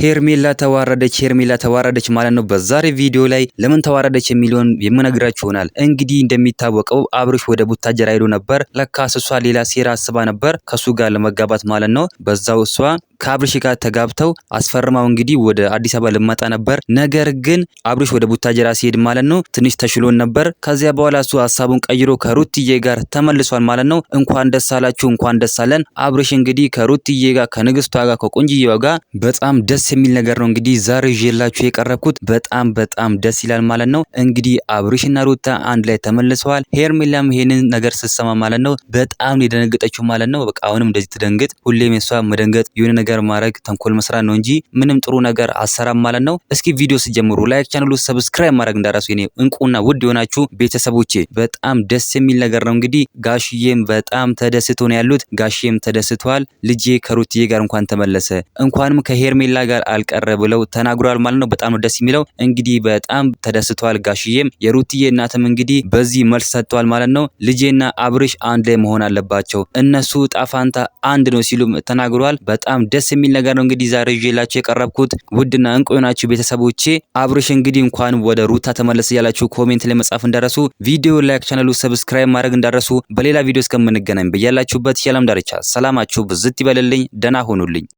ሄርሜላ ተዋረደች ማለት ነው። በዛሬ ቪዲዮ ላይ ለምን ተዋረደች የሚለውን የምነግራችሁ ይሆናል። እንግዲህ እንደሚታወቀው አብርሽ ወደ ቡታጀራ ሄዶ ነበር። ለካስ እሷ ሌላ ሴራ አስባ ነበር ከሱ ጋር ለመጋባት ማለት ነው። በዛው እሷ ከአብርሽ ጋር ተጋብተው አስፈርማው እንግዲህ ወደ አዲስ አበባ ልመጣ ነበር። ነገር ግን አብርሽ ወደ ቡታጀራ ሲሄድ ማለት ነው ትንሽ ተሽሎን ነበር። ከዚያ በኋላ እሱ ሐሳቡን ቀይሮ ከሩትዬ ጋር ተመልሷል ማለት ነው። እንኳን ደስ አላችሁ፣ እንኳን ደስ አለን። አብርሽ እንግዲህ ከሩትዬ ጋር ከንግስቷ ጋር ከቆንጅዬዋ ጋር በጣም ደስ የሚል ነገር ነው እንግዲህ ዛሬ ይዤላችሁ የቀረብኩት። በጣም ደስ ይላል ማለት ነው። እንግዲህ አብርሽና ሩታ አንድ ላይ ተመልሰዋል። ሄርሜላም ይሄንን ነገር ስትሰማ ማለት ነው በጣም የደነገጠችው ማለት ነው። በቃ አሁንም እንደዚህ ትደንግጥ። ሁሌም እሷ መደንገጥ የሆነ ነገር ማድረግ ተንኮል መስራት ነው እንጂ ምንም ጥሩ ነገር አሰራም ማለት ነው። እስኪ ቪዲዮ ሲጀምሩ ላይክ ቻናሉ ሰብስክራይብ ማድረግ እንዳራሱ የኔ እንቁና ውድ የሆናችሁ ቤተሰቦቼ በጣም ደስ የሚል ነገር ነው እንግዲህ ጋሽዬም በጣም ተደስቶ ነው ያሉት። ጋሽዬም ተደስተዋል። ልጄ ከሩትዬ ጋር እንኳን ተመለሰ እንኳንም ከሄርሜላ ጋር አልቀረ ብለው ተናግሯል ማለት ነው። በጣም ደስ የሚለው እንግዲህ በጣም ተደስተዋል ጋሽዬም። የሩትዬ እናትም እንግዲህ በዚህ መልስ ሰጥተዋል ማለት ነው። ልጄና አብርሽ አንድ ላይ መሆን አለባቸው፣ እነሱ ጣፋንታ አንድ ነው ሲሉ ተናግሯል። በጣም ደስ የሚል ነገር ነው እንግዲህ ዛሬ ይዤላችሁ የቀረብኩት ውድና እንቁ የሆናችሁ ቤተሰቦቼ። አብርሽ እንግዲህ እንኳን ወደ ሩታ ተመለሰ ያላችሁ ኮሜንት ላይ መጻፍ እንዳረሱ፣ ቪዲዮ ላይክ ቻናሉ ሰብስክራይብ ማድረግ እንዳረሱ። በሌላ ቪዲዮ እስከምንገናኝ በያላችሁበት የዓለም ዳርቻ ሰላማችሁ ብዝት ይበልልኝ። ደህና ሆኑልኝ።